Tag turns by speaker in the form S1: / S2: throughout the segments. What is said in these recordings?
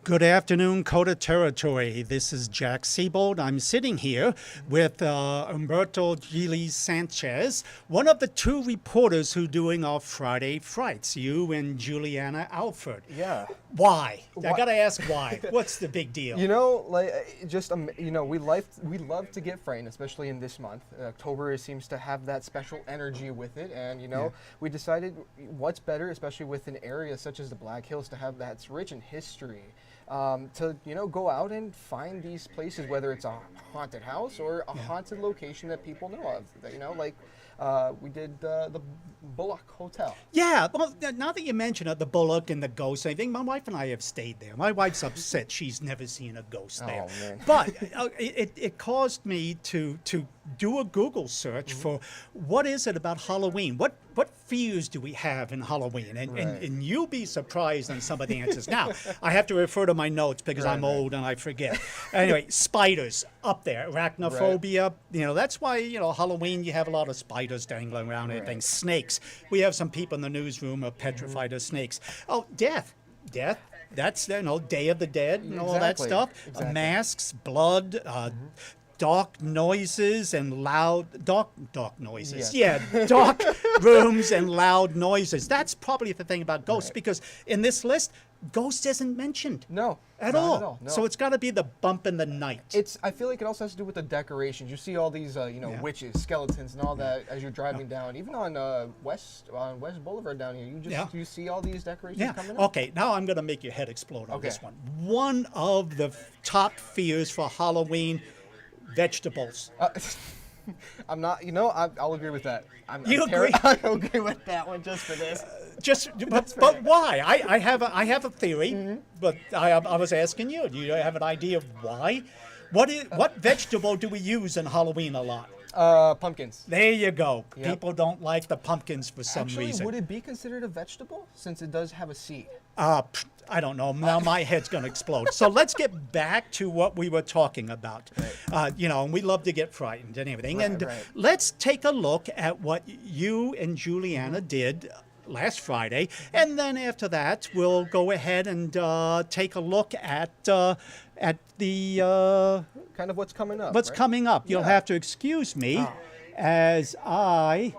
S1: Good afternoon, KOTA Territory. This is Jack Seabold. I'm sitting here with Humberto Giles-Sanchez, one of the two reporters who are doing our Friday Frights, you and Juliana Alford.
S2: Yeah.
S1: Why? I gotta ask why. What's the big deal?
S2: You know, we love to get frightened, especially in this month. October seems to have that special energy with it, and we decided what's better, especially with an area such as the Black Hills, to have that's rich in history. To go out and find these places, whether it's a haunted house or a haunted location that people know of. We did the Bullock Hotel.
S1: Yeah, well, now that you mention it, the Bullock and the ghost, I think my wife and I have stayed there. My wife's upset she's never seen a ghost there.
S2: Oh, man.
S1: But it caused me to do a Google search for what is it about Halloween? What fears do we have in Halloween? And you'll be surprised on some of the answers. Now, I have to refer to my notes because I'm old and I forget. Anyway, spiders up there, arachnophobia. That's why, Halloween you have a lot of spiders dangling around and everything. Snakes. We have some people in the newsroom are petrified of snakes. Oh, death. That's, Day of the Dead and all that stuff.
S2: Exactly.
S1: Masks, blood, dark noises and dark noises.
S2: Yes.
S1: Yeah, dark rooms and loud noises. That's probably the thing about ghosts because in this list, ghost isn't mentioned.
S2: No.
S1: At
S2: not
S1: all.
S2: At all. No.
S1: So it's got to be the bump in the night.
S2: I feel like it also has to do with the decorations. You see all these, witches, skeletons, and all that as you're driving down. Even on West Boulevard down here, you see all these decorations coming up.
S1: Okay, now I'm going to make your head explode on this one. One of the top fears for Halloween. Vegetables.
S2: I'm not, I'll agree with that.
S1: You agree?
S2: I'll agree with that one just for this.
S1: But why? I have a theory, but I was asking you. Do you have an idea of why? What vegetable do we use in Halloween a lot?
S2: Pumpkins.
S1: There you go.
S2: Yep.
S1: People don't like the pumpkins for some reason.
S2: Would it be considered a vegetable since it does have a seed?
S1: I don't know. Now my head's going to explode. So let's get back to what we were talking about.
S2: Right.
S1: And we love to get frightened and everything.
S2: Right.
S1: Let's take a look at what you and Juliana did last Friday. And then after that, we'll go ahead and take a look at the
S2: kind of what's coming up.
S1: What's coming up. You'll have to excuse me as I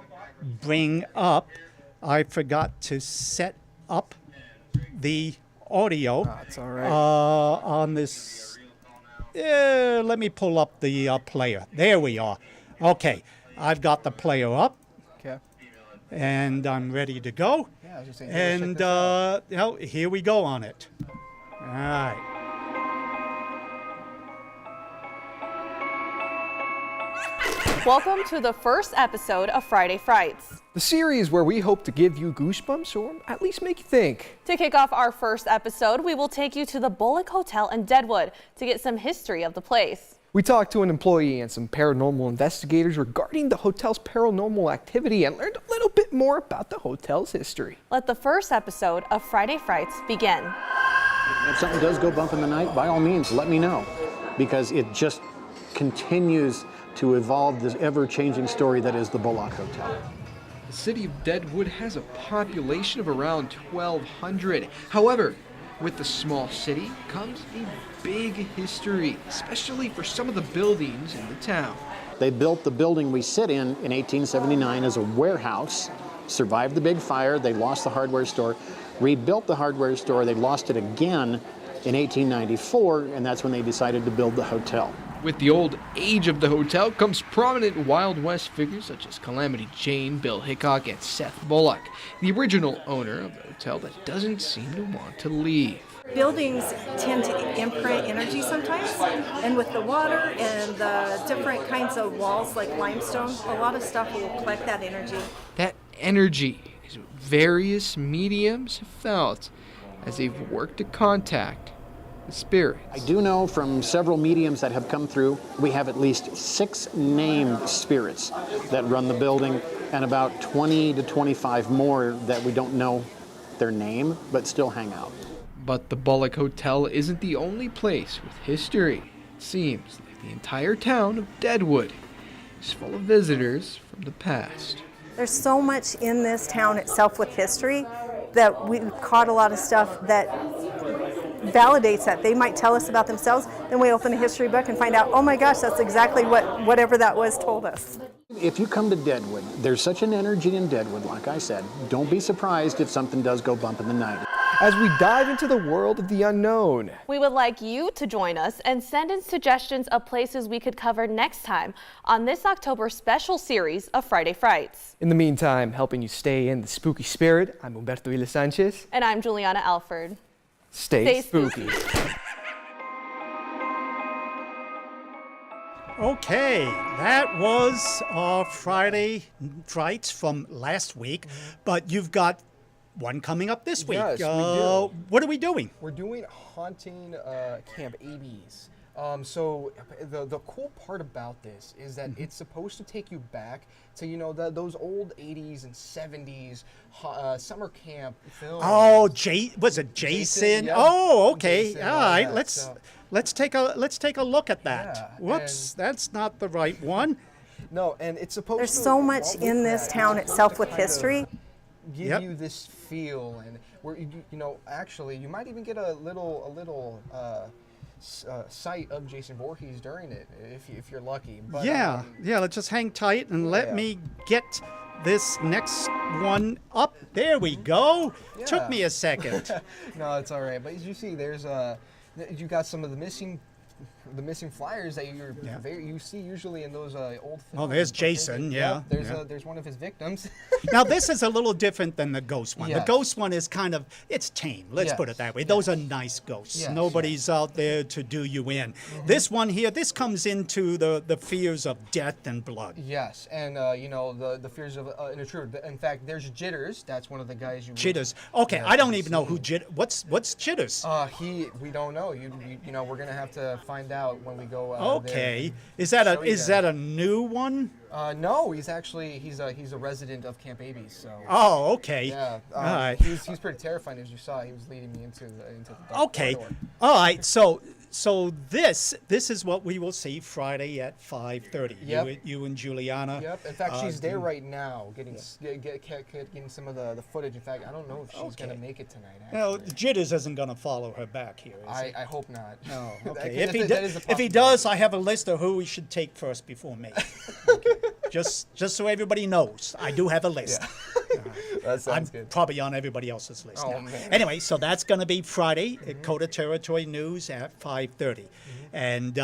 S1: bring up. I forgot to set up the audio
S2: it's all right.
S1: on this. Let me pull up the player. There we are. Okay, I've got the player up.
S2: Okay.
S1: And I'm ready to go.
S2: Yeah, I was just saying.
S1: And here we go on it. All right.
S3: Welcome to the first episode of Friday Frights.
S2: The series where we hope to give you goosebumps or at least make you think.
S3: To kick off our first episode, we will take you to the Bullock Hotel in Deadwood to get some history of the place.
S2: We talked to an employee and some paranormal investigators regarding the hotel's paranormal activity and learned a little bit more about the hotel's history.
S3: Let the first episode of Friday Frights begin.
S4: If something does go bump in the night, by all means, let me know, because it just continues to evolve this ever-changing story that is the Bullock Hotel.
S5: The city of Deadwood has a population of around 1,200. However, with the small city comes a big history, especially for some of the buildings in the town.
S4: They built the building we sit in 1879 as a warehouse, survived the big fire, they lost the hardware store, rebuilt the hardware store, they lost it again in 1894, and that's when they decided to build the hotel.
S5: With the old age of the hotel comes prominent Wild West figures such as Calamity Jane, Bill Hickok, and Seth Bullock, the original owner of the hotel that doesn't seem to want to leave.
S6: Buildings tend to imprint energy sometimes, and with the water and the different kinds of walls like limestone, a lot of stuff will collect that energy.
S5: That energy is what various mediums have felt as they've worked to contact the spirits.
S4: I do know from several mediums that have come through, we have at least 6 named spirits that run the building and about 20 to 25 more that we don't know their name but still hang out.
S5: But the Bullock Hotel isn't the only place with history. It seems like the entire town of Deadwood is full of visitors from the past.
S6: There's so much in this town itself with history that we caught a lot of stuff that validates that. They might tell us about themselves, then we open a history book and find out, oh my gosh, that's exactly whatever that was told us.
S4: If you come to Deadwood, there's such an energy in Deadwood, like I said. Don't be surprised if something does go bump in the night.
S2: As we dive into the world of the unknown.
S3: We would like you to join us and send in suggestions of places we could cover next time on this October special series of Friday Frights.
S2: In the meantime, helping you stay in the spooky spirit, I'm Humberto Giles-Sanchez.
S3: And I'm Juliana Alford.
S2: Stay spooky.
S1: Okay, that was our Friday Frights from last week, but you've got one coming up this week.
S2: Yes, we do.
S1: What are we doing?
S2: We're doing Haunting Camp Abies. So the cool part about this is that it's supposed to take you back to, you know, those old 80s and 70s summer camp films.
S1: Oh, was it Jason?
S2: Yeah.
S1: Oh, okay.
S2: Jason,
S1: All right,
S2: yeah,
S1: let's take a look at that.
S2: Yeah,
S1: Whoops, that's not the right one.
S2: No, and it's supposed
S6: There's
S2: to.
S6: so much in this town itself with history.
S2: Give you this feel, and where you know, actually, you might even get a little sight of Jason Voorhees during it if you're lucky. But,
S1: Yeah, let's just hang tight and let me get this next one up. There we go. Took
S2: Yeah.
S1: me a second.
S2: No, it's all right. But as you see, there's you got some of the missing flyers that you see usually in those old films.
S1: Oh, there's Jason, yeah.
S2: There's one of his victims.
S1: Now, this is a little different than the ghost one.
S2: Yes.
S1: The ghost one is kind of, it's tame. Let's put it that way. Those are nice ghosts.
S2: Yes,
S1: Nobody's out there to do you in. This one here, this comes into the fears of death and blood.
S2: Yes, and you know, the fears of an intruder. In fact, there's Jitters. That's one of the guys you.
S1: Jitters. Okay, I don't even know who What's Jitters?
S2: We don't know. You know, we're gonna have to find out when we go.
S1: Okay.
S2: There.
S1: Is that a new one?
S2: No, he's a resident of Camp Abies. So.
S1: Oh, okay.
S2: Yeah.
S1: All right.
S2: He's pretty terrifying, as you saw. He was leading me into the dark
S1: Okay.
S2: corridor.
S1: All right. So this is what we will see Friday at 5:30.
S2: Yep.
S1: You and Juliana.
S2: Yep. In fact, she's there right now, getting some of the footage. In fact, I don't know if she's gonna make it tonight. Actually.
S1: No, Jitters isn't going to follow her back here, is he?
S2: I hope not.
S1: No.
S2: That
S1: Okay.
S2: is a
S1: If he
S2: possibility.
S1: does, I have a list of who we should take first before me. Okay. Just so everybody knows, I do have a list.
S2: That sounds
S1: I'm
S2: good.
S1: probably on everybody else's list
S2: Oh,
S1: now.
S2: man.
S1: Anyway, so that's going to be Friday at KOTA Territory News at 5:30. And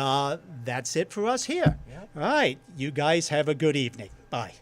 S1: that's it for us here.
S2: Yep.
S1: All right. You guys have a good evening. Bye.